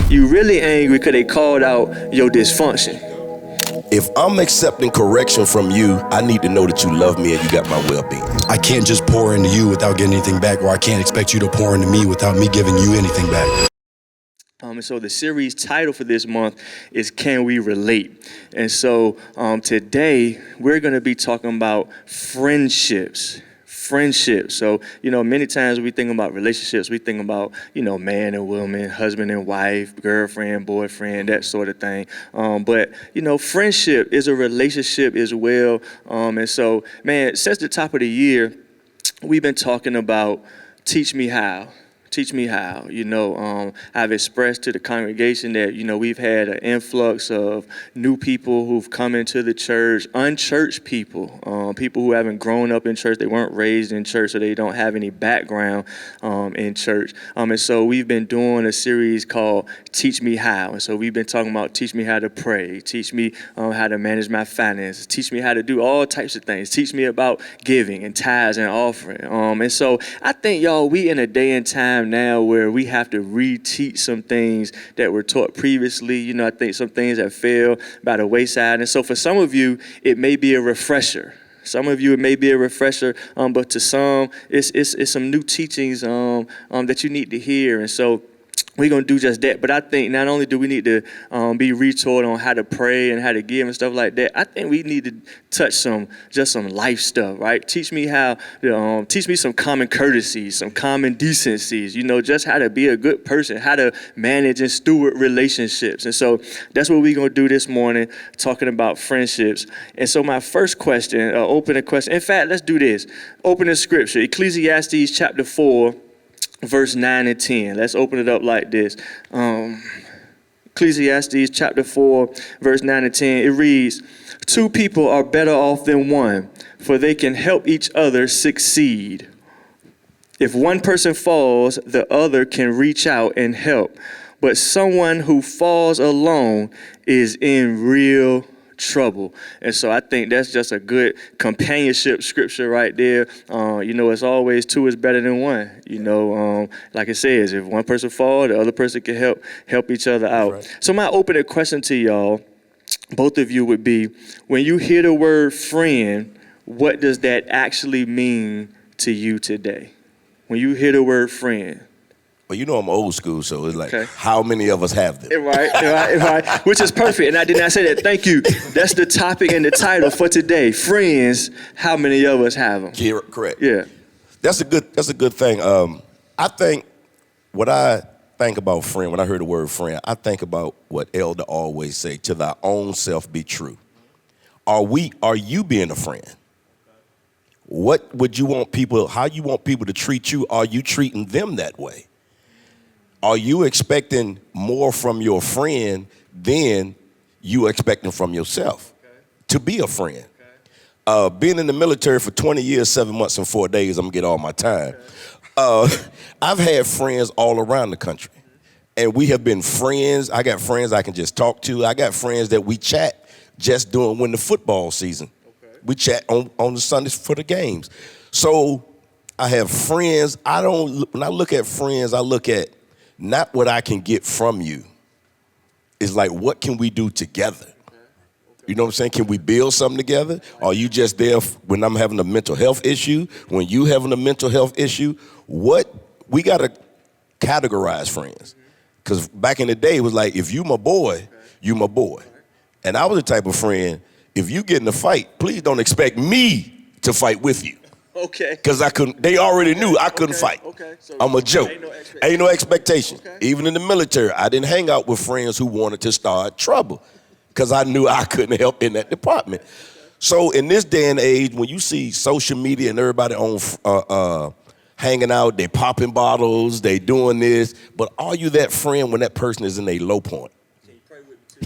You really angry because they called out your dysfunction. If I'm accepting correction from you, I need to know that you love me and you got my well-being. I can't just pour into you without getting anything back, or I can't expect you to pour into me without me giving you anything back. And so the series title for this month is Can We Relate? And so today we're going to be talking about friendships. So, many times we think about relationships, we think about, man and woman, husband and wife, girlfriend, boyfriend, that sort of thing. But friendship is a relationship as well. And so, man, since the top of the year, we've been talking about teach me how. Teach me how. I've expressed to the congregation that, we've had an influx of new people who've come into the church, unchurched people, people who haven't grown up in church, they weren't raised in church, so they don't have any background in church. And so we've been doing a series called Teach Me How. And so we've been talking about teach me how to pray, teach me how to manage my finances, teach me how to do all types of things, teach me about giving and tithes and offering. And so I think, y'all, we in a day and time now where we have to reteach some things that were taught previously. I think some things have fell by the wayside. And so for some of you, it may be a refresher. Some of you, it may be a refresher, but to some, it's some new teachings that you need to hear. And so we're going to do just that. But I think not only do we need to be retaught on how to pray and how to give and stuff like that, I think we need to touch some life stuff, right? Teach me teach me some common courtesies, some common decencies, just how to be a good person, how to manage and steward relationships. And so that's what we're going to do this morning, talking about friendships. And so my first question, opening question, in fact, let's do this. Opening scripture, Ecclesiastes chapter 4, verse 9 and 10. Let's open it up like this. Ecclesiastes chapter 4, verse 9 and 10. It reads, 2 people are better off than one, for they can help each other succeed. If one person falls, the other can reach out and help. But someone who falls alone is in real trouble. And so I think that's just a good companionship scripture right there. It's always 2 is better than 1. Like it says, if one person falls, the other person can help each other out. Right. So my opening question to y'all, both of you, would be, when you hear the word friend, what does that actually mean to you today? When you hear the word friend. Well, I'm old school, so it's like, How many of us have them? Right. Which is perfect, and I did not say that. Thank you. That's the topic and the title for today. Friends, how many of us have them? Yeah, correct. Yeah. That's a good thing. I think what I think about friend, when I hear the word friend, I think about what Elder always say, to thy own self be true. Are you being a friend? What would you want how you want people to treat you? Are you treating them that way? Are you expecting more from your friend than you expecting from yourself to be a friend? Being in the military for 20 years, 7 months, and 4 days, I'm going to get all my time. I've had friends all around the country, and we have been friends. I got friends I can just talk to. I got friends that we chat just when the football season. We chat on the Sundays for the games. So I have friends. When I look at friends, I look at not what I can get from you. It's like, what can we do together? You know what I'm saying? Can we build something together? Are you just there when I'm having a mental health issue? When you having a mental health issue? We got to categorize friends. Because back in the day, it was like, if you my boy, you my boy. And I was the type of friend, if you get in a fight, please don't expect me to fight with you. Okay. Because they already knew I couldn't fight. Okay. So I'm a joke. Ain't no expectation. Okay. Even in the military, I didn't hang out with friends who wanted to start trouble because I knew I couldn't help in that department. So in this day and age, when you see social media and everybody on hanging out, they popping bottles, they doing this, but are you that friend when that person is in a low point?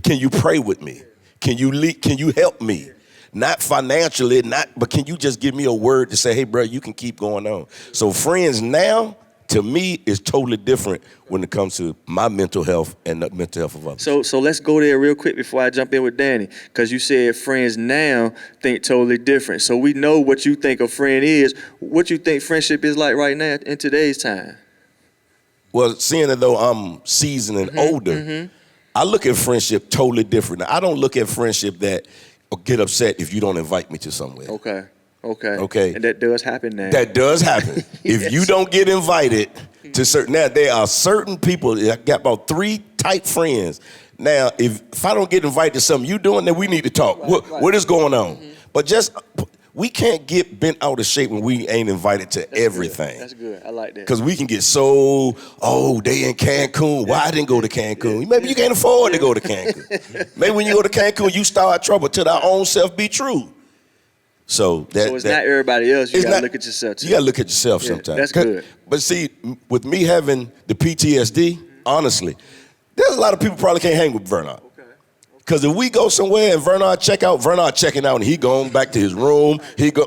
Can you pray with me? Can you help me? Not financially, but can you just give me a word to say, hey, bro, you can keep going on. So friends now, to me, is totally different when it comes to my mental health and the mental health of others. So let's go there real quick before I jump in with Danny, because you said friends now think totally different. So we know what you think a friend is. What you think friendship is like right now in today's time? Well, seeing as though I'm seasoned and older, I look at friendship totally different. Now, I don't look at friendship that get upset if you don't invite me to somewhere. Okay. And that does happen now. That does happen. If you don't get invited to certain, now there are certain people, I got about 3 tight friends. Now, if I don't get invited to something you doing, then we need to talk. What is going on? But we can't get bent out of shape when we ain't invited to everything. That's good. I like that. Because we can get so, they in Cancun. Why I didn't go to Cancun? Maybe you can't afford to go to Cancun. Maybe when you go to Cancun, you start trouble till thy own self be true. So it's not everybody else. You got to look at yourself too. You got to look at yourself sometimes. That's good. But see, with me having the PTSD, honestly, there's a lot of people probably can't hang with Vernard. Because if we go somewhere and Vernard checking out and he going back to his room,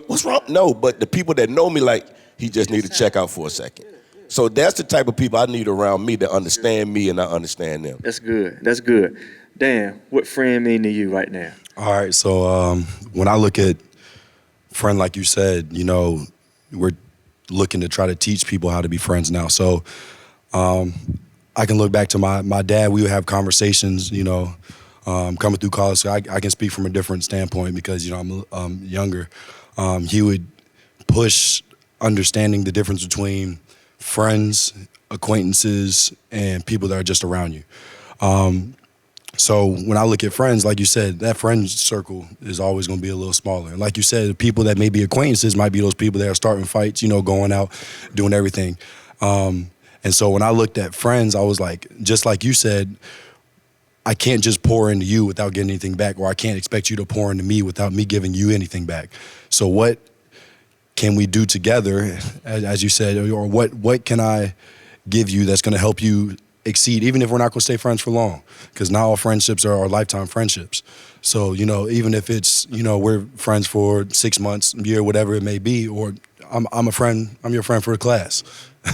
what's wrong? No, but the people that know me, like, he just need to check out for a second. So that's the type of people I need around me to understand me and I understand them. That's good. Dan, what friend mean to you right now? All right, so when I look at friend, like you said, we're looking to try to teach people how to be friends now. So I can look back to my dad. We would have conversations, coming through college. So I can speak from a different standpoint because, I'm younger. He would push understanding the difference between friends, acquaintances, and people that are just around you. So when I look at friends, like you said, that friend circle is always going to be a little smaller. And like you said, the people that may be acquaintances might be those people that are starting fights, going out, doing everything. And so when I looked at friends, I was like, just like you said, I can't just pour into you without getting anything back, or I can't expect you to pour into me without me giving you anything back. So what can we do together, as you said, or what can I give you that's going to help you exceed, even if we're not going to stay friends for long, because not all friendships are lifetime friendships. So, even if it's, we're friends for 6 months, a year, whatever it may be, or I'm your friend for the class.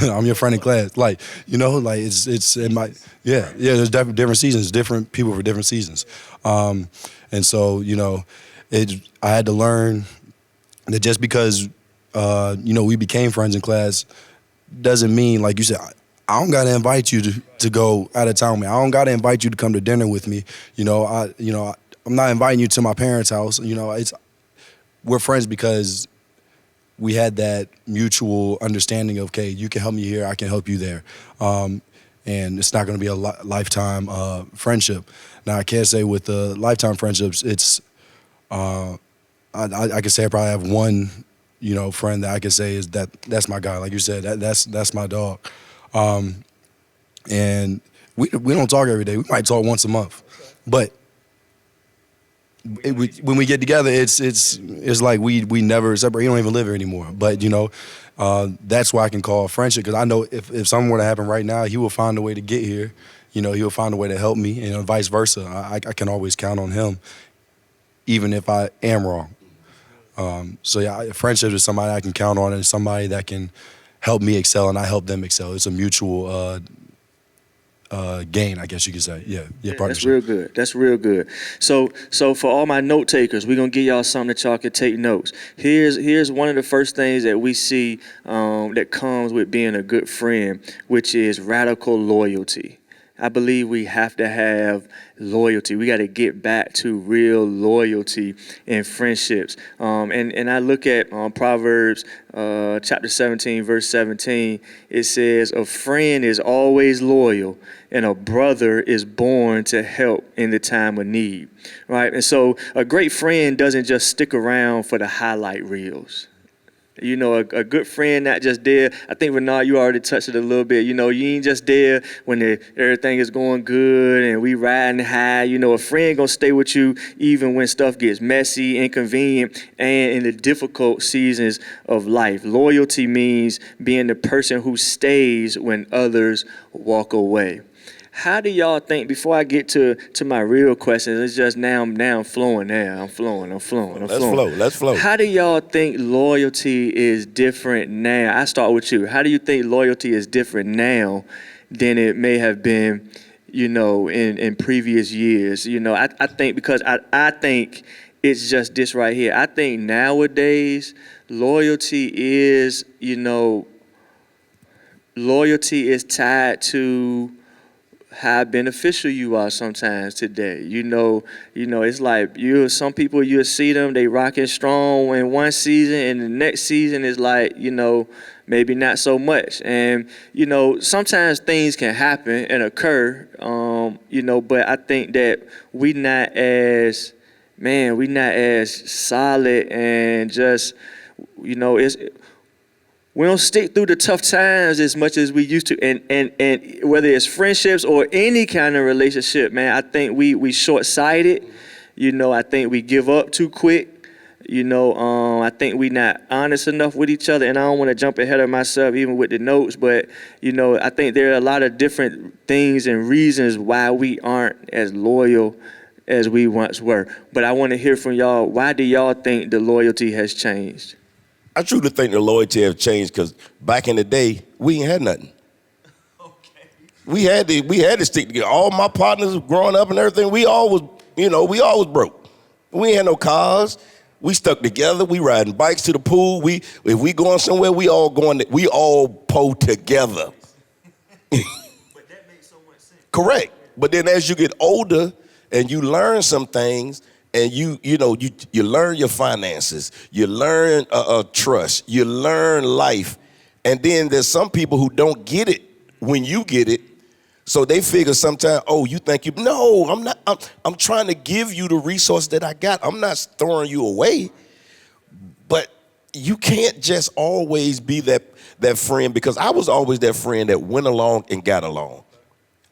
I'm your friend in class. It's in my, there's definitely different seasons, different people for different seasons. And so, I had to learn that just because, we became friends in class doesn't mean, like you said, I don't got to invite you to go out of town with me. I don't got to invite you to come to dinner with me. I'm not inviting you to my parents' house. We're friends because we had that mutual understanding of, okay, you can help me here, I can help you there. And it's not going to be a lifetime friendship. Now, I can't say with the lifetime friendships, it's, I can say I probably have one, friend that I can say is that's my guy. Like you said, that's my dog. And we don't talk every day. We might talk once a month, but when we get together, it's like we never separate. He don't even live here anymore. But that's why I can call friendship, because I know if something were to happen right now, he will find a way to get here. He will find a way to help me, and vice versa. I can always count on him, even if I am wrong. Friendship is somebody I can count on, and somebody that can help me excel and I help them excel. It's a mutual gain, I guess you could say. Yeah, partnership. That's real good. So for all my note takers, we're gonna give y'all something that y'all can take notes. Here's one of the first things that we see that comes with being a good friend, which is radical loyalty. I believe we have to have loyalty. We got to get back to real loyalty in friendships. And I look at Proverbs chapter 17, verse 17. It says, a friend is always loyal, and a brother is born to help in the time of need. Right? And so a great friend doesn't just stick around for the highlight reels. A good friend not just there. I think, Renard, you already touched it a little bit. You ain't just there when everything is going good and we riding high. A friend gonna stay with you even when stuff gets messy, inconvenient, and in the difficult seasons of life. Loyalty means being the person who stays when others walk away. How do y'all think, before I get to my real questions, it's just now I'm flowing now. I'm flowing. Let's flow. How do y'all think loyalty is different now? I start with you. How do you think loyalty is different now than it may have been, in previous years? I think, because I think it's just this right here. I think nowadays loyalty is, loyalty is tied to how beneficial you are sometimes today. It's like some people you'll see them, they rocking strong in one season, and the next season is like, maybe not so much. And, sometimes things can happen and occur, but I think that we not as solid and just, we don't stick through the tough times as much as we used to, and whether it's friendships or any kind of relationship, man, I think we short-sighted. I think we give up too quick. I think we not honest enough with each other, and I don't want to jump ahead of myself even with the notes, but I think there are a lot of different things and reasons why we aren't as loyal as we once were. But I want to hear from y'all. Why do y'all think the loyalty has changed? I truly think the loyalty have changed because back in the day, we ain't had nothing. Okay. We had to stick together. All my partners growing up and everything, we all was broke. We ain't had no cars. We stuck together. We riding bikes to the pool. If we going somewhere, we all pull together. But that makes so much sense. Correct. But then as you get older and you learn some things, and you learn your finances, you learn trust, you learn life, and then there's some people who don't get it when you get it, so they figure sometimes, you think no, I'm not. I'm trying to give you the resource that I got. I'm not throwing you away, but you can't just always be that friend, because I was always that friend that went along and got along.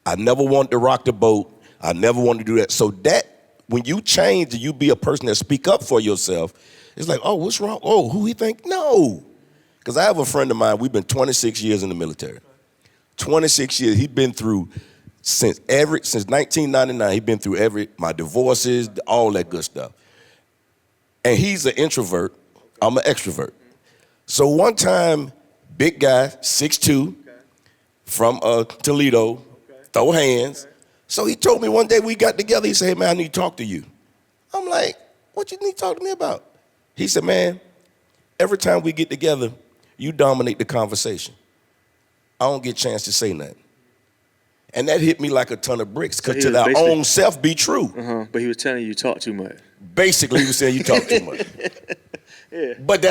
I never wanted to rock the boat. I never wanted to do that. So that. When you change and you be a person that speak up for yourself, it's like, what's wrong? Who he think? No. Because I have a friend of mine, we've been 26 years in the military. 26 years, he's been through, since 1999, he's been through my divorces, all that good stuff. And he's an introvert, I'm an extrovert. So one time, big guy, 6'2", from Toledo, throw hands. So he told me one day we got together, he said, hey, man, I need to talk to you. I'm like, what you need to talk to me about? He said, man, every time we get together, you dominate the conversation. I don't get a chance to say nothing. And that hit me like a ton of bricks, because to thy own self be true. But he was telling you talk too much. Basically, he was saying you talk too much. Yeah. But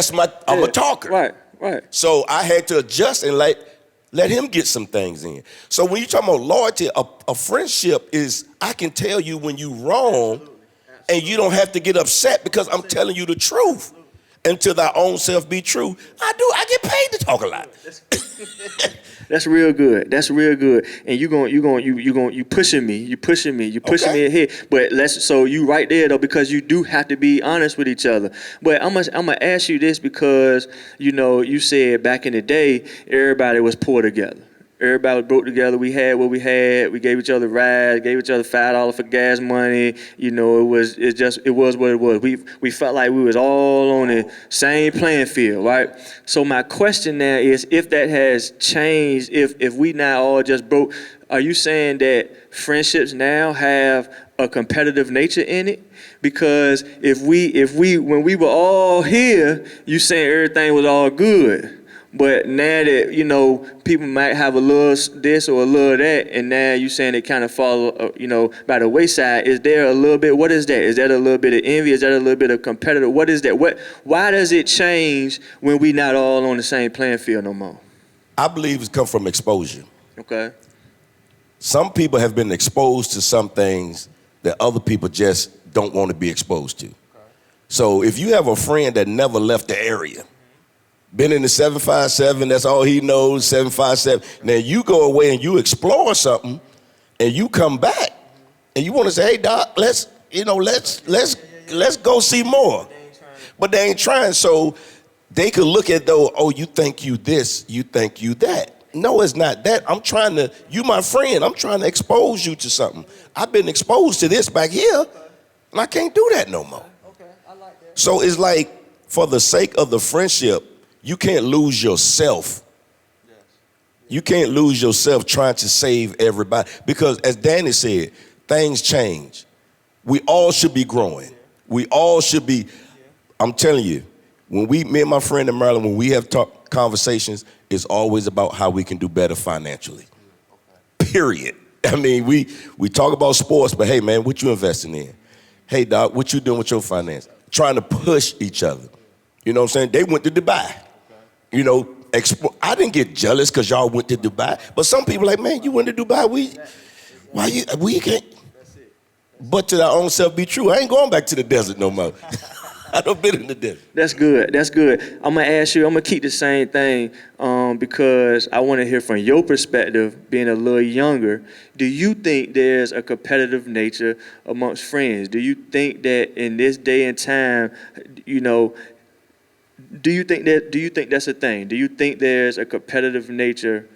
I'm a talker. Right. So I had to adjust and let him get some things in. So when you talk about loyalty, a friendship is, I can tell you when you wrong, and you don't have to get upset because I'm telling you the truth. And to thy own self be true. I get paid to talk a lot. That's real good. And you pushing me okay. ahead. But so you right there though, because you do have to be honest with each other. But I'm gonna ask you this, because you said back in the day everybody was poor together. Everybody was broke together. We had what we had. We gave each other rides, gave each other $5 for gas money. It was what it was. We felt like we was all on the same playing field, right? So my question now is, if that has changed, if we now all just broke, are you saying that friendships now have a competitive nature in it? Because if when we were all here, you saying everything was all good. But now that, people might have a little this or a little that, and now you saying it kind of fall, by the wayside, is there a little bit, what is that? Is that a little bit of envy? Is that a little bit of competitive? What is that? Why does it change when we not all on the same playing field no more? I believe it's come from exposure. Okay. Some people have been exposed to some things that other people just don't want to be exposed to. Okay. So if you have a friend that never left the area, been in the 757, that's all he knows, 757. Now you go away and you explore something, and you come back, and you want to say, hey, Doc, let's go see more. But they ain't trying, so they could look at though, you think you this, you think you that. No, it's not that. You my friend, I'm trying to expose you to something. I've been exposed to this back here, and I can't do that no more. Okay, I like that. So it's like, for the sake of the friendship, you can't lose yourself. Yes. You can't lose yourself trying to save everybody. Because as Danny said, things change. We all should be growing. We all should be, I'm telling you, me and my friend in Maryland, when we have conversations, is always about how we can do better financially. Period. I mean, we talk about sports, but hey, man, what you investing in? Hey, Doc, what you doing with your finance? Trying to push each other. You know what I'm saying? They went to Dubai. You know, I didn't get jealous because y'all went to Dubai, but some people like, man, you went to Dubai, we can't. But to our own self be true. I ain't going back to the desert no more. I done been in the desert. That's good. That's good. I'm gonna ask you. I'm gonna keep the same thing because I want to hear from your perspective, being a little younger. Do you think there's a competitive nature amongst friends? Do you think that in this day and time, you know, do you think that's a thing? Do you think there's a competitive nature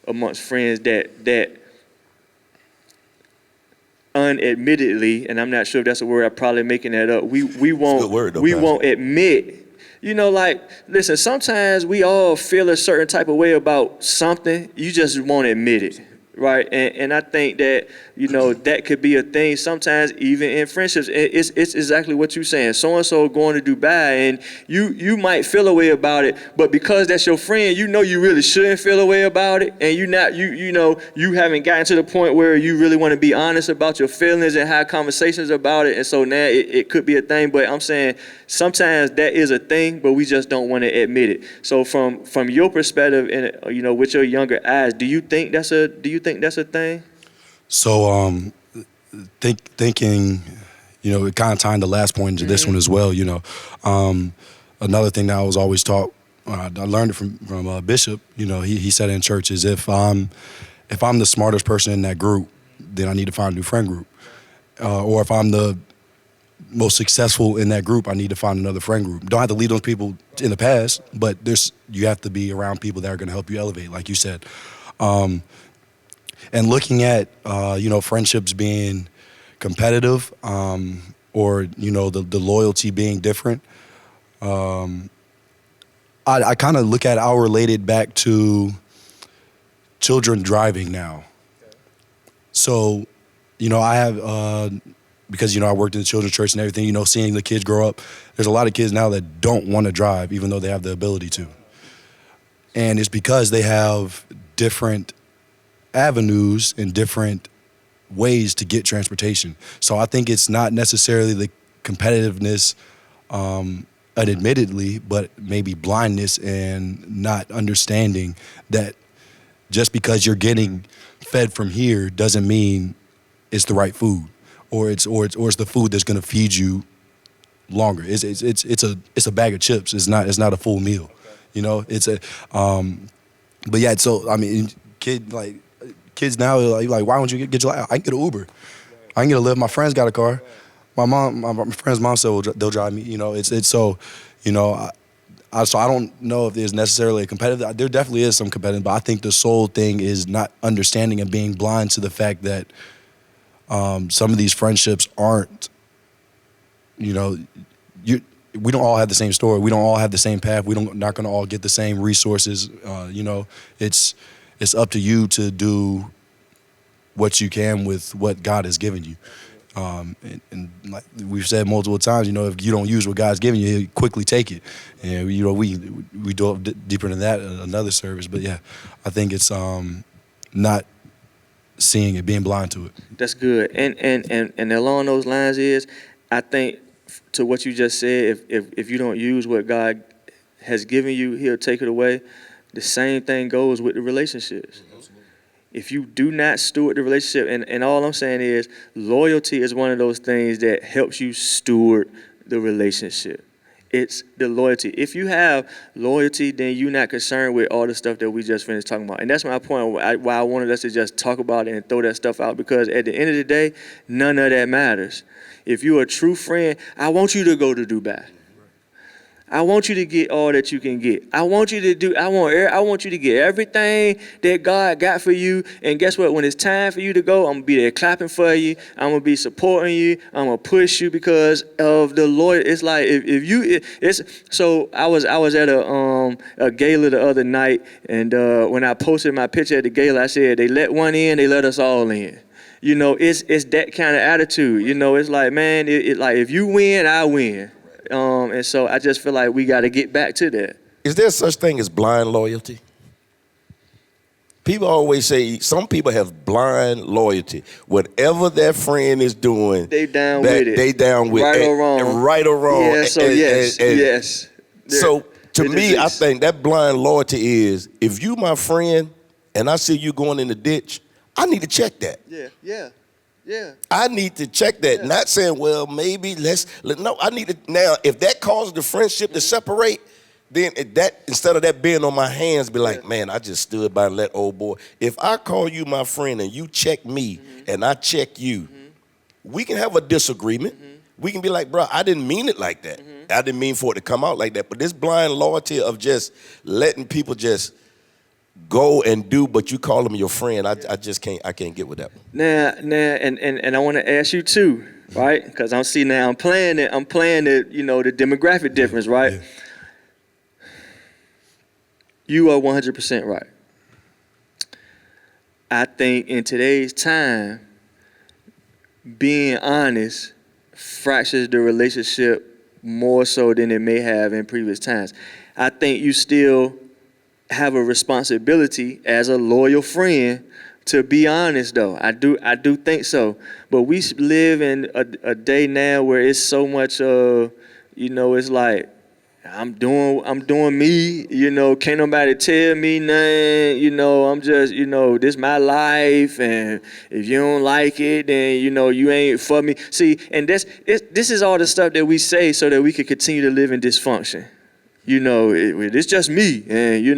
amongst friends that unadmittedly, and I'm not sure if that's a word, I'm probably making that up, we won't admit, you know, like, listen, sometimes we all feel a certain type of way about something, you just won't admit it, right? And I think that, you know, that could be a thing sometimes even in friendships. It's exactly what you're saying. So-and-so going to Dubai, and you might feel a way about it, but because that's your friend, you know you really shouldn't feel a way about it, and you haven't gotten to the point where you really want to be honest about your feelings and have conversations about it, and so now it could be a thing. But I'm saying sometimes that is a thing, but we just don't want to admit it. So from your perspective, and you know, with your younger eyes, do you think that's a thing? So thinking, you know, it kind of tying the last point into this one as well, you know. Another thing that I was always taught, I learned it from Bishop, you know, he said in church is if I'm the smartest person in that group, then I need to find a new friend group. Or if I'm the most successful in that group, I need to find another friend group. Don't have to leave those people in the past, but you have to be around people that are going to help you elevate, like you said. And looking at, you know, friendships being competitive, or, you know, the loyalty being different, I kind of look at I'll relate it back to children driving now. So, you know, I have, because, you know, I worked in the children's church and everything, you know, seeing the kids grow up, there's a lot of kids now that don't want to drive even though they have the ability to. And it's because they have different avenues and different ways to get transportation. So I think it's not necessarily the competitiveness, unadmittedly, but maybe blindness and not understanding that just because you're getting fed from here doesn't mean it's the right food, or it's the food that's going to feed you longer. It's a bag of chips. It's not a full meal. You know, but yeah. So I mean, kids now are like, why don't you get your? I can get an Uber. I can get a Lyft. My friends got a car. My friend's mom said they'll drive me. You know, it's so, you know, so I don't know if there's necessarily a competitive. There definitely is some competitive, but I think the sole thing is not understanding and being blind to the fact that some of these friendships aren't, you know, we don't all have the same story. We don't all have the same path. Not going to all get the same resources. You know, it's up to you to do what you can with what God has given you. And like we've said multiple times, you know, if you don't use what God's given you, quickly take it. And, you know, we dove deeper into that in another service. But, yeah, I think it's not seeing it, being blind to it. That's good. And along those lines is, I think, to what you just said, if you don't use what God has given you, he'll take it away. The same thing goes with the relationships. If you do not steward the relationship, and all I'm saying is loyalty is one of those things that helps you steward the relationship. It's the loyalty. If you have loyalty, then you're not concerned with all the stuff that we just finished talking about. And that's my point why I wanted us to just talk about it and throw that stuff out, because at the end of the day, none of that matters. If you're a true friend, I want you to go to Dubai. I want you to get all that you can get. I want you to get everything that God got for you. And guess what? When it's time for you to go, I'm going to be there clapping for you. I'm going to be supporting you. I'm going to push you because of the loyalty. It's like so I was at a gala the other night, and when I posted my picture at the gala, I said, they let one in, they let us all in. You know, it's that kind of attitude. You know, it's like, man, it like if you win, I win. And so I just feel like we got to get back to that. Is there such thing as blind loyalty? People always say some people have blind loyalty. Whatever their friend is doing, they down with it. They down with right it. Or wrong. Right or wrong. Yeah, so yes. So to me, I think that blind loyalty is, if you my friend and I see you going in the ditch, I need to check that. Yeah. I need to check that. Yeah. Not saying, well, maybe no, I need to, now, if that causes the friendship to separate, then that, instead of that being on my hands, be like, man, I just stood by and let old boy. If I call you my friend and you check me and I check you, we can have a disagreement. We can be like, bro, I didn't mean it like that. I didn't mean for it to come out like that. But this blind loyalty of just letting people just go and do, but you call them your friend, I can't get with that one. Now, and I want to ask you too, right? Because I'm playing it, the demographic difference, right? Yeah. You are 100% right. I think in today's time, being honest fractures the relationship more so than it may have in previous times. I think you still have a responsibility as a loyal friend to be honest, though. I do think so. But we live in a day now where it's so much it's like, I'm doing me, can't nobody tell me nothing, I'm just, this my life, and if you don't like it, then, you ain't for me. See, and this is all the stuff that we say so that we can continue to live in dysfunction. It's just me, and, you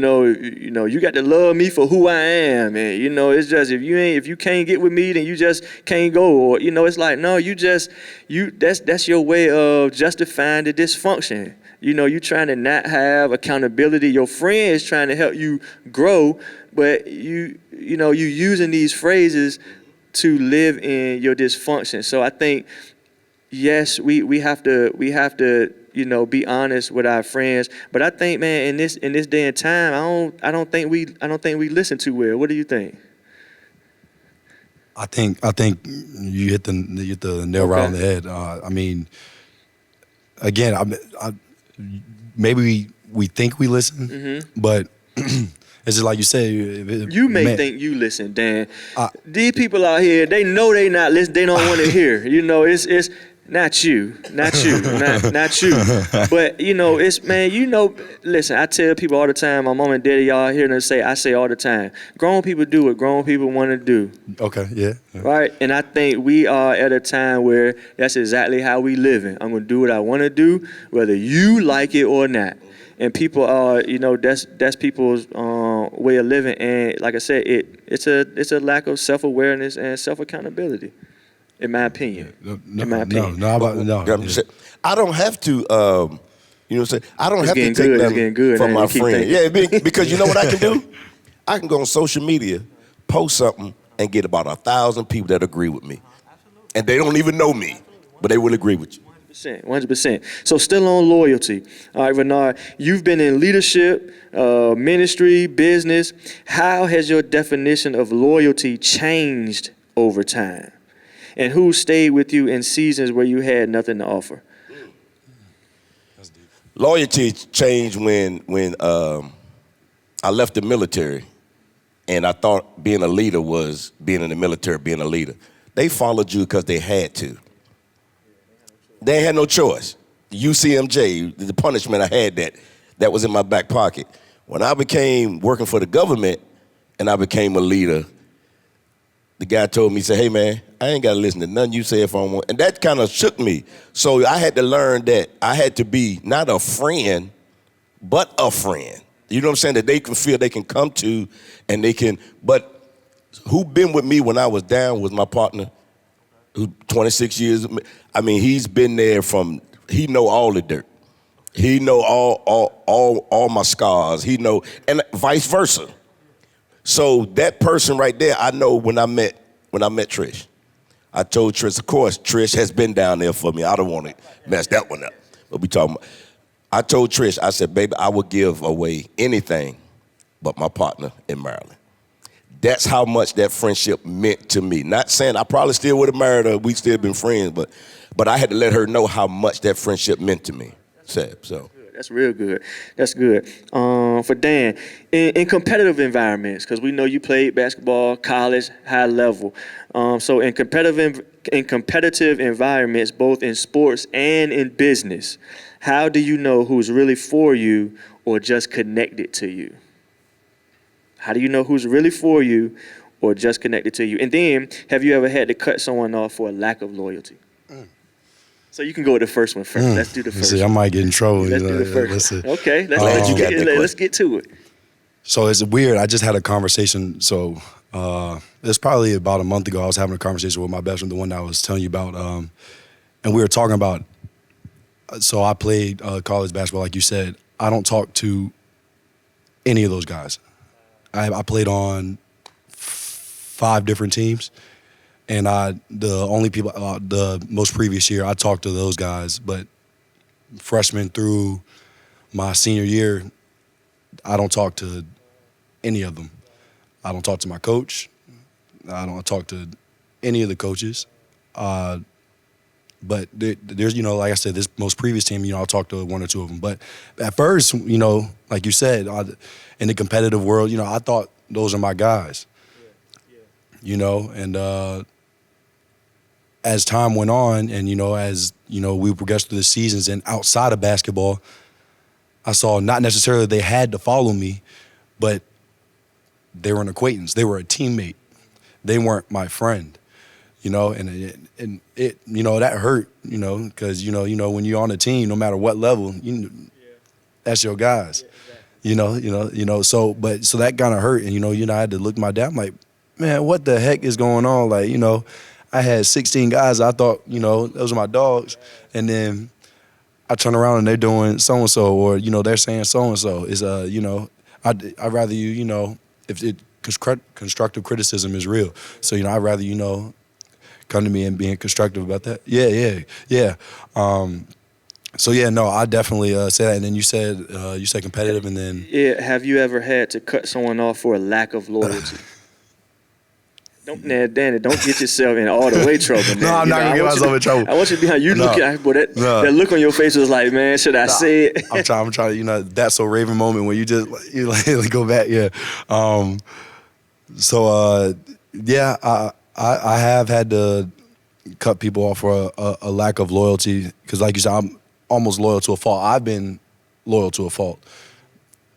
got to love me for who I am, and, it's just, if you can't get with me, then you just can't go, or, it's like, no, that's your way of justifying the dysfunction. You trying to not have accountability. Your friend is trying to help you grow, but you using these phrases to live in your dysfunction. So I think, yes, we have to be honest with our friends. But I think, man, in this day and time, I don't think we listen too well. What do you think? I think you hit the nail right on the head. I mean, again, maybe we think we listen, but it's just like you said. You may think you listen, Dan. These people out here, they know they not listening. They don't want to hear. It's not you. Not you. But, it's, man, listen, I tell people all the time, my mom and daddy, y'all hear them say, I say all the time, grown people do what grown people want to do. Okay, yeah. Right? And I think we are at a time where that's exactly how we living. I'm going to do what I want to do, whether you like it or not. And people are, that's people's way of living. And like I said, it's a lack of self-awareness and self-accountability. In my opinion. No. I don't have to, I don't have to take nothing from my friend. Yeah, because you know what I can do? I can go on social media, post something, and get about 1,000 people that agree with me. And they don't even know me, but they will agree with you. 100%. So still on loyalty. All right, Renard, you've been in leadership, ministry, business. How has your definition of loyalty changed over time? And who stayed with you in seasons where you had nothing to offer? Loyalty changed when I left the military, and I thought being a leader was being in the military, being a leader. They followed you because they had to. They had no choice. UCMJ, the punishment, I had that was in my back pocket. When I became working for the government and I became a leader, the guy told me, he said, hey, man, I ain't got to listen to nothing you say if I want. And that kind of shook me. So I had to learn that I had to be not a friend, but a friend. You know what I'm saying? That they can feel they can come to and they can. But who been with me when I was down was my partner, who 26 years. I mean, he's been there he know all the dirt. He know all my scars. He know, and vice versa. So that person right there, I know when I met Trish. I told Trish, of course, Trish has been down there for me. I don't want to mess that one up. But we talking about, I told Trish, I said, baby, I would give away anything but my partner in Maryland. That's how much that friendship meant to me. Not saying I probably still would have married her, we still been friends, but I had to let her know how much that friendship meant to me. So. That's real good. That's good. For Dan, in competitive environments, because we know you played basketball, college, high level. So in competitive environments, both in sports and in business, how do you know who's really for you or just connected to you? How do you know who's really for you or just connected to you? And then, have you ever had to cut someone off for a lack of loyalty? So you can go with the first one first. Let's do the first I one. might get in trouble. Let's do the first one. Okay, let's get to it. So it's weird. I just had a conversation. So it's probably about a month ago. I was having a conversation with my best friend, the one that I was telling you about. And we were talking about, so I played college basketball, like you said. I don't talk to any of those guys. I played on 5 different teams. And the only people, the most previous year, I talked to those guys. But freshman through my senior year, I don't talk to any of them. I don't talk to my coach. I don't talk to any of the coaches. But there's, like I said, this most previous team, I'll talk to 1 or 2 of them. But at first, like you said, in the competitive world, I thought those are my guys. And as time went on and, as, we progressed through the seasons and outside of basketball, I saw not necessarily they had to follow me, but they were an acquaintance. They were a teammate. They weren't my friend, and it that hurt, because, when you're on a team, no matter what level, that's your guys, so that kind of hurt. And, I had to look my dad, I'm like, man, what the heck is going on? Like, I had 16 guys. I thought, those are my dogs. And then I turn around and they're doing so-and-so, or, they're saying so-and-so. Is I'd rather you, if constructive criticism is real. So, I'd rather, come to me and being constructive about that. Yeah. So, no, I definitely say that. And then you said competitive, and then. Yeah, have you ever had to cut someone off for a lack of loyalty? Danny, don't get yourself in all the way trouble. Man. No, I'm not going to get myself in trouble. I want you to be how you look at it. That look on your face was like, man, should I say it? I'm trying, that's so Raven moment when you just go back. Yeah. I have had to cut people off for a lack of loyalty, because like you said, I'm almost loyal to a fault. I've been loyal to a fault,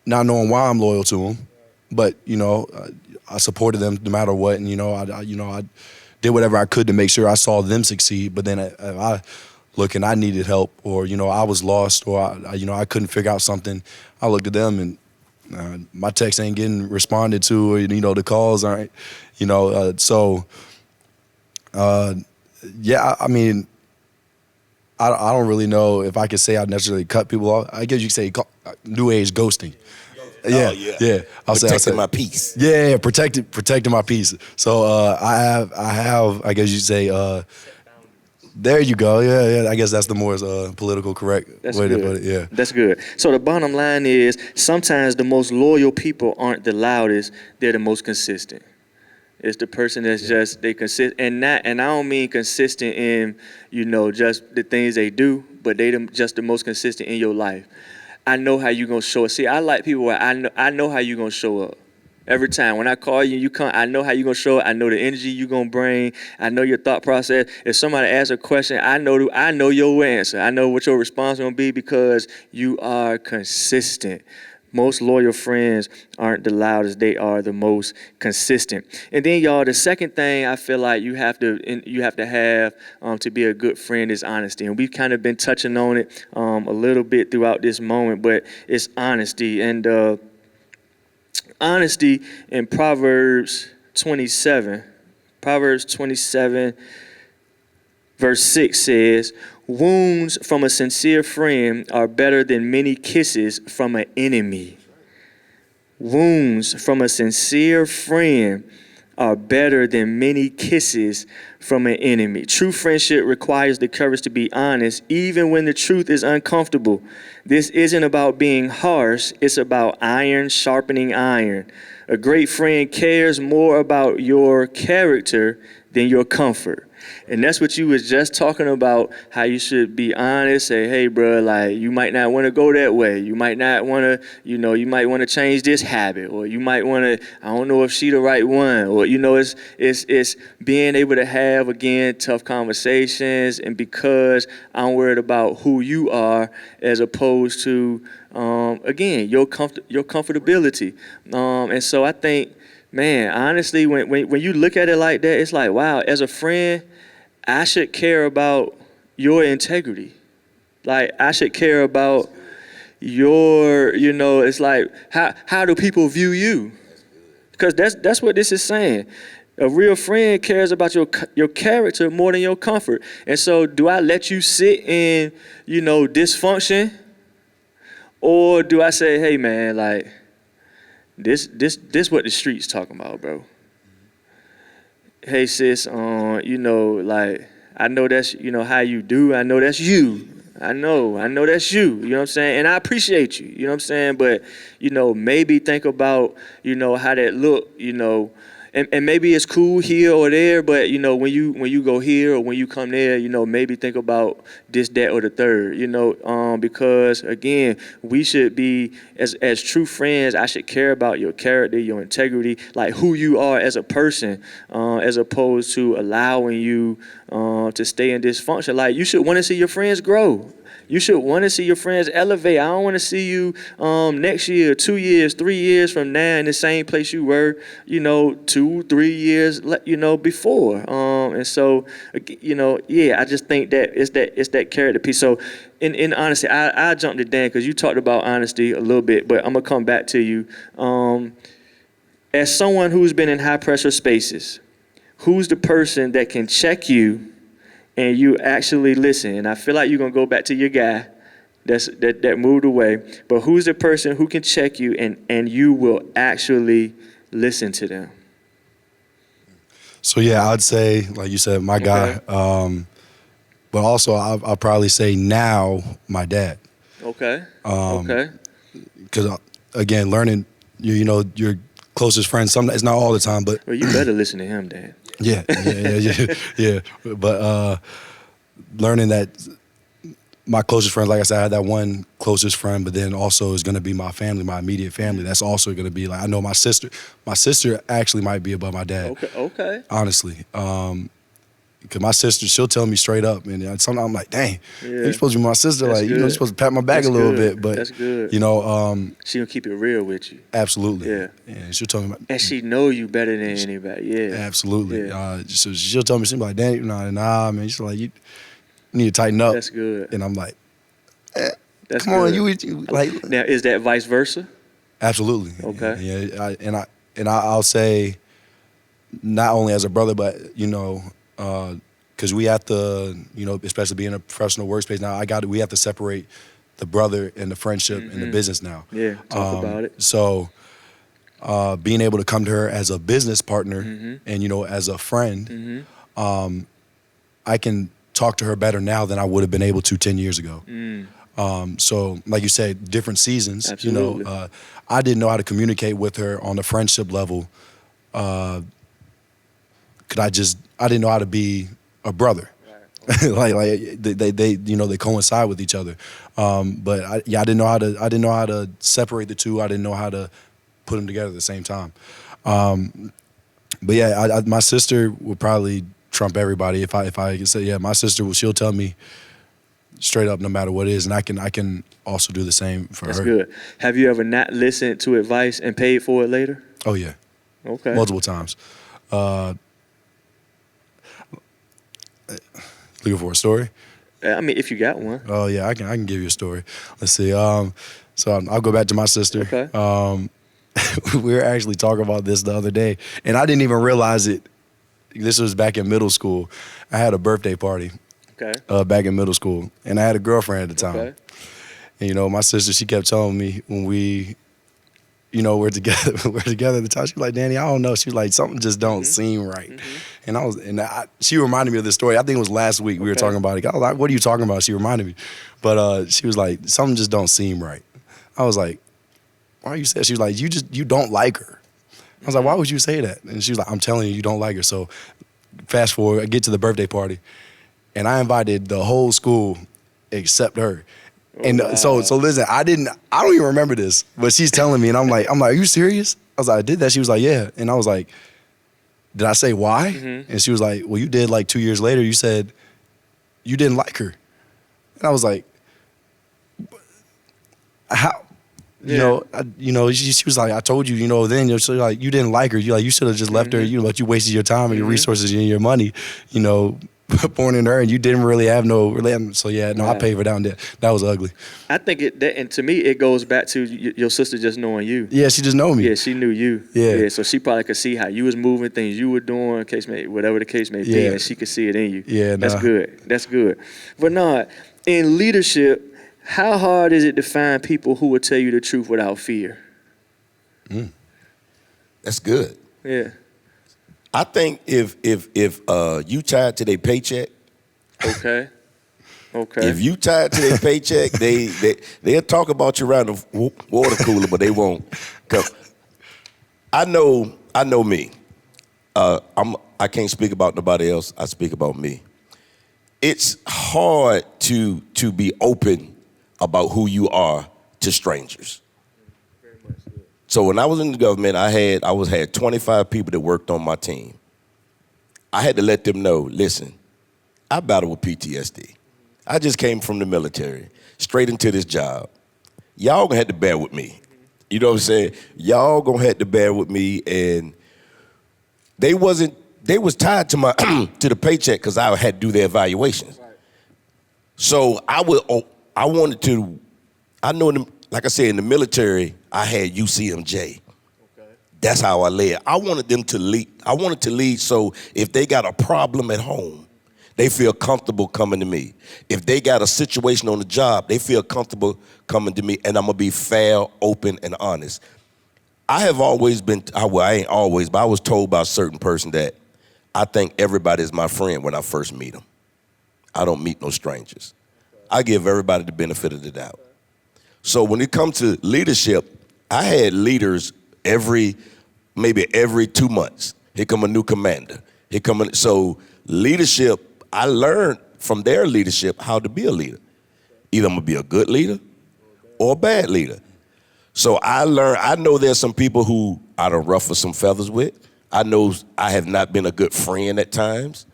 not knowing why I'm loyal to them, but, I supported them no matter what, and I did whatever I could to make sure I saw them succeed. But then if I look and I needed help, or I was lost, or I couldn't figure out something, I looked at them and my text ain't getting responded to, or the calls aren't, I mean, I don't really know if I could say I necessarily cut people off. I guess you could say new age ghosting. Yeah. Protecting my peace. Yeah, protecting my peace. So I have. I guess you'd say. There you go. Yeah. I guess that's the more political correct way to put it. Yeah. That's good. So the bottom line is, sometimes the most loyal people aren't the loudest; they're the most consistent. It's the person that's just they consist, and I don't mean consistent in just the things they do, but they just the most consistent in your life. I know how you gonna show up. See, I like people where I know how you gonna show up. Every time when I call you, you come. I know how you gonna show up. I know the energy you gonna bring. I know your thought process. If somebody asks a question, I know your answer. I know what your response gonna be, because you are consistent. Most loyal friends aren't the loudest; they are the most consistent. And then, y'all, the second thing I feel like you have to have to be a good friend is honesty. And we've kind of been touching on it a little bit throughout this moment, but it's honesty. And honesty in Proverbs 27, verse 6 says, "Wounds from a sincere friend are better than many kisses from an enemy." Wounds from a sincere friend are better than many kisses from an enemy. True friendship requires the courage to be honest, even when the truth is uncomfortable. This isn't about being harsh, it's about iron sharpening iron. A great friend cares more about your character than your comfort. And that's what you was just talking about, how you should be honest, say, hey, bro, like, you might not want to go that way. You might not want to, you might want to change this habit, or you might want to, I don't know if she the right one, or, it's being able to have, again, tough conversations, and because I'm worried about who you are as opposed to, again, your comfortability. And so I think, man, honestly, when you look at it like that, it's like, wow, as a friend, I should care about your integrity. Like, I should care about your, it's like, how do people view you? Because that's what this is saying. A real friend cares about your character more than your comfort. And so do I let you sit in, dysfunction? Or do I say, hey, man, like, this what the streets talking about, bro. Hey, sis, like, I know that's, how you do. I know that's you. I know that's you. You know what I'm saying? And I appreciate you. You know what I'm saying? But, maybe think about, how that look, and maybe it's cool here or there, but, when you go here or when you come there, maybe think about this, that, or the third, because, again, we should be, as true friends, I should care about your character, your integrity, like who you are as a person, as opposed to allowing you to stay in dysfunction. Like, you should want to see your friends grow. You should want to see your friends elevate. I don't want to see you next year, 2 years, 3 years from now in the same place you were, 2, 3 years, before. And so, I just think that it's that character piece. So, in honesty, I jumped it down because you talked about honesty a little bit, but I'm gonna come back to you. As someone who's been in high pressure spaces, who's the person that can check you and you actually listen? And I feel like you're going to go back to your guy that moved away. But who's the person who can check you and you will actually listen to them? So, yeah, I'd say, like you said, my guy. But also, I'll probably say now my dad. Okay. Because, again, learning, your closest friends, it's not all the time, but... Well, you better listen to him, Dad. Yeah. But learning that my closest friends, like I said, I had that one closest friend, but then also is going to be my family, my immediate family. That's also going to be like, I know my sister actually might be above my dad. Okay. Honestly. Because my sister, she'll tell me straight up, and sometimes I'm like, dang, you're supposed to be my sister. That's like, good. you're supposed to pat my back a little bit. But that's good. She gonna keep it real with you. Absolutely. Yeah. And she'll tell me. And she know you better than anybody. Yeah. Absolutely. Yeah. So she'll tell me, she'll be like, dang, nah, man. She's like, you need to tighten up. That's good. And I'm like, that's come good. on, you like. Now, is that vice versa? Absolutely. Okay. Yeah. I'll say, not only as a brother, but because we have to, especially being a professional workspace now, we have to separate the brother and the friendship and the business now. Yeah, talk about it. So being able to come to her as a business partner and, as a friend, I can talk to her better now than I would have been able to 10 years ago. So like you said, different seasons, Absolutely. I didn't know how to communicate with her on the friendship level. I didn't know how to be a brother. Right. like they coincide with each other. But I didn't know how to separate the two. I didn't know how to put them together at the same time. But yeah, my sister would probably trump everybody if I could say, yeah, my sister she'll tell me straight up no matter what it is, and I can also do the same for her. That's good. Have you ever not listened to advice and paid for it later? Oh yeah. Okay. Multiple times. Looking for a story? I mean, if you got one. Oh yeah, I can give you a story. Let's see. So I'll go back to my sister. Okay. We were actually talking about this the other day, and I didn't even realize it. This was back in middle school. I had a birthday party. Okay. Back in middle school, and I had a girlfriend at the time. Okay. And my sister, she kept telling me when we, we're together at the time. She was like, Danny, I don't know. She was like, something just don't seem right. And she reminded me of this story. I think it was last week we were talking about it. I was like, what are you talking about? She reminded me. But she was like, something just don't seem right. I was like, why are you saying? She was like, you don't like her. I was like, why would you say that? And she was like, I'm telling you, you don't like her. So fast forward, I get to the birthday party, and I invited the whole school except her. And so listen, I don't even remember this, but she's telling me, and I'm like, are you serious? I was like, I did that. She was like, yeah. And I was like, did I say why? And she was like, well, you did like 2 years later. You said you didn't like her. And I was like, how? She was like, I told you, then so like you didn't like her. You should have just left her, but you wasted your time and your resources and your money, pouring in her, and you didn't really have no relationship. So I paid for that one. That was ugly. I think and to me, it goes back to your sister just knowing you. Yeah, she just know me. Yeah, she knew you. Yeah. So she probably could see how you was moving, things you were doing, whatever the case may be, and she could see it in you. Yeah, That's good. That's good. But in leadership, how hard is it to find people who will tell you the truth without fear? That's good. Yeah. I think if you tied to their paycheck. Okay. If you tied to their paycheck, they'll talk about you around the water cooler, but they won't come. I know me. I can't speak about nobody else. I speak about me. It's hard to be open about who you are to strangers. So when I was in the government, I had 25 people that worked on my team. I had to let them know, listen, I battle with PTSD. I just came from the military, straight into this job. Y'all gonna have to bear with me. You know what I'm saying? Y'all gonna have to bear with me, and they was tied to my to the paycheck because I had to do their evaluations. Right. So I wanted to, like I said, in the military, I had UCMJ. Okay. That's how I led. I wanted them to lead. I wanted to lead so if they got a problem at home, they feel comfortable coming to me. If they got a situation on the job, they feel comfortable coming to me, and I'm going to be fair, open, and honest. I have always been, well, I ain't always, but I was told by a certain person that I think everybody is my friend when I first meet them. I don't meet no strangers. I give everybody the benefit of the doubt. So when it comes to leadership, I had leaders maybe every 2 months. Here come a new commander. So leadership, I learned from their leadership how to be a leader. Either I'm gonna be a good leader or a bad leader. So I know there's some people who I done ruffle some feathers with. I know I have not been a good friend at times.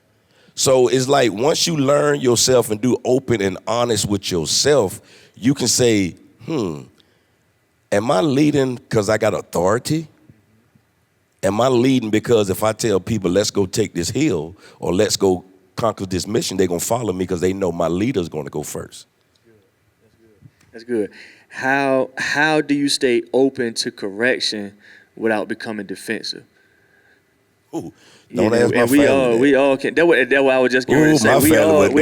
So it's like once you learn yourself and do open and honest with yourself, you can say, am I leading because I got authority? Am I leading because if I tell people, let's go take this hill or let's go conquer this mission, they're going to follow me because they know my leader's going to go first? That's good. How do you stay open to correction without becoming defensive? Ooh, don't ask my family. We all can. That's what I was just going to say. We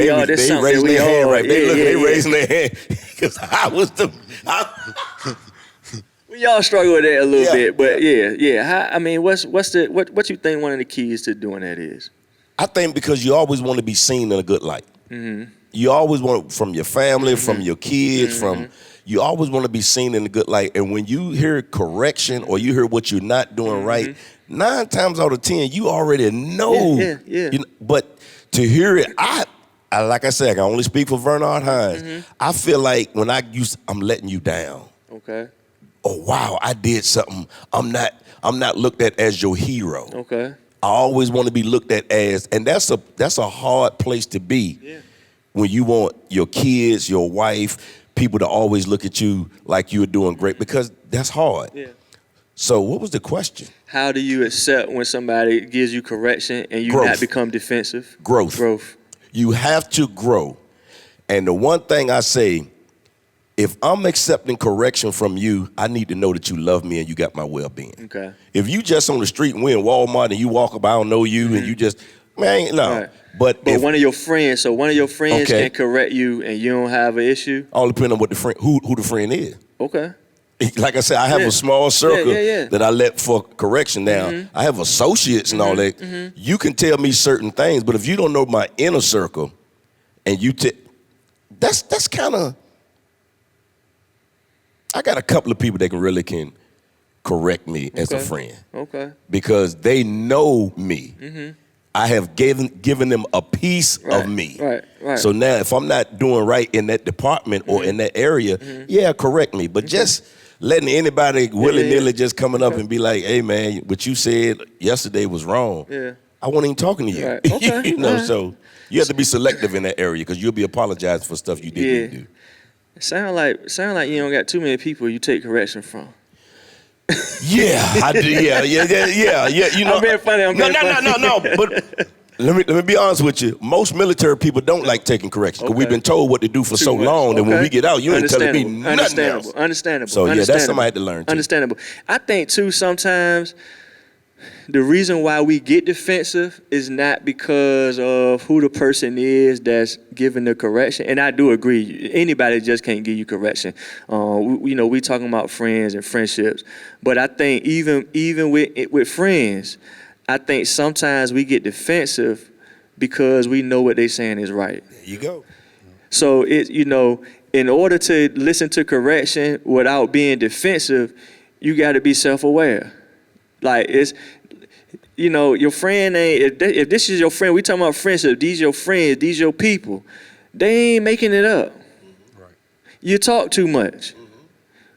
all. They raising their hand right. They raising their hand because I was the. We all struggle with that a little bit, but yeah. What you think one of the keys to doing that is? I think because you always want to be seen in a good light. Mm-hmm. You always want, from your family, from your kids, you always want to be seen in a good light. And when you hear correction or you hear what you're not doing right, 9 times out of 10, you already know. Yeah. But to hear it, I like I said, I can only speak for Bernard Hines. I feel like when I'm letting you down. Okay. Oh wow, I did something. I'm not looked at as your hero. Okay. I always want to be looked at as, and that's a hard place to be when you want your kids, your wife, people to always look at you like you're doing great, because that's hard. Yeah. So what was the question? How do you accept when somebody gives you correction and you not become defensive? Growth. You have to grow. And the one thing I say, if I'm accepting correction from you, I need to know that you love me and you got my well-being. Okay. If you just on the street and we're in Walmart and you walk up, I don't know you, and you just, man, no. Right. But if one of your friends, can correct you and you don't have an issue? All depending on what who the friend is. Okay. Like I said, I have a small circle that I let for correction now. I have associates and all that. You can tell me certain things, but if you don't know my inner circle and that's kind of, I got a couple of people that can correct me as a friend. Okay. Because they know me. I have given them a piece of me. Right. So now if I'm not doing right in that department or in that area, yeah, correct me. But just letting anybody willy-nilly just coming up and be like, hey man, what you said yesterday was wrong. Yeah. I wasn't even talking to you. Right. Okay. You know, so you have to be selective in that area because you'll be apologizing for stuff you didn't do. Sound like you don't got too many people you take correction from. Yeah, I do. Yeah. You know, I'm being funny. No. But let me be honest with you. Most military people don't like taking corrections because we've been told what to do for so long that when we get out, you ain't telling me nothing else. Understandable. So yeah, that's something I had to learn too. Understandable. I think too sometimes the reason why we get defensive is not because of who the person is that's giving the correction. And I do agree, anybody just can't give you correction. We talking about friends and friendships, but I think even with friends, I think sometimes we get defensive because we know what they're saying is right. There you go. So in order to listen to correction without being defensive, you got to be self-aware. Like your friend ain't, if this is your friend, we talking about friendship, these your friends, these your people, they ain't making it up. Right. You talk too much.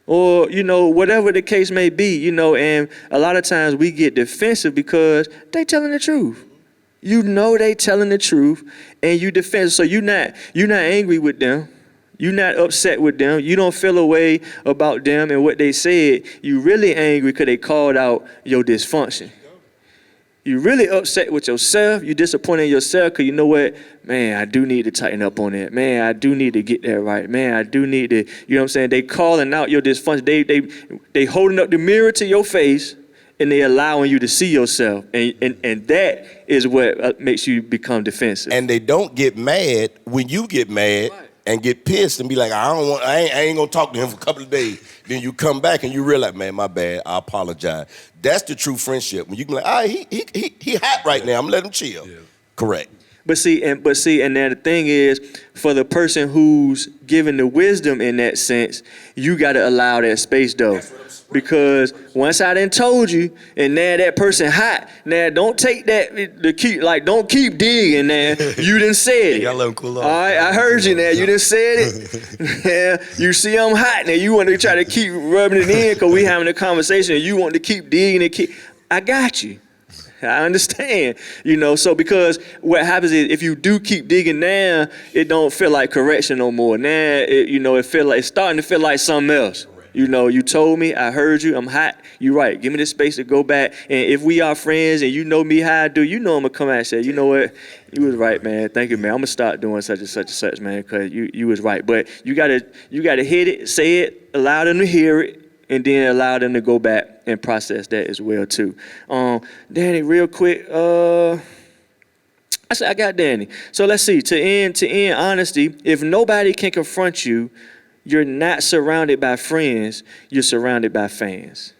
Or, whatever the case may be, and a lot of times we get defensive because they telling the truth. They telling the truth and you defend. So you're not angry with them. You're not upset with them. You don't feel a way about them and what they said. You really angry because they called out your dysfunction. You're really upset with yourself. You're disappointed in yourself because you know what? Man, I do need to tighten up on that. Man, I do need to get that right. Man, I do need to, you know what I'm saying? They calling out your dysfunction. They holding up the mirror to your face and they allowing you to see yourself. And that is what makes you become defensive. And they don't get mad when you get mad. Right. And get pissed and be like, I ain't gonna talk to him for a couple of days. Then you come back and you realize, man, my bad, I apologize. That's the true friendship. When you can be like, he hot right now, I'm gonna let him chill. Yeah. Correct. But see, and then the thing is, for the person who's given the wisdom in that sense, you gotta allow that space though. Because once I done told you, and now that person hot, now don't take that don't keep digging now. You done said it. You gotta let them cool off. All right, I heard you now. You done said it. Yeah, you see I'm hot now. You want to try to keep rubbing it in because we having a conversation and you want to keep digging and keep. I got you. I understand, so because what happens is if you do keep digging now, it don't feel like correction no more. Now, it's starting to feel like something else. You told me, I heard you, I'm hot, you right. Give me the space to go back. And if we are friends and you know me how I do, I'm going to come out and say, you know what, you was right, man. Thank you, man. I'm going to start doing such and such and such, man, because you was right. But you gotta hit it, say it, allow them to hear it, and then allow them to go back and process that as well, too. Danny, real quick, I got Danny. So let's see, to end honesty, if nobody can confront you, you're not surrounded by friends, you're surrounded by fans.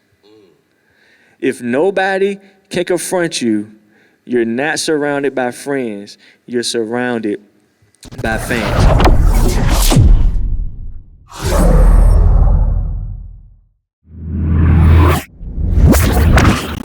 If nobody can confront you, you're not surrounded by friends, you're surrounded by fans.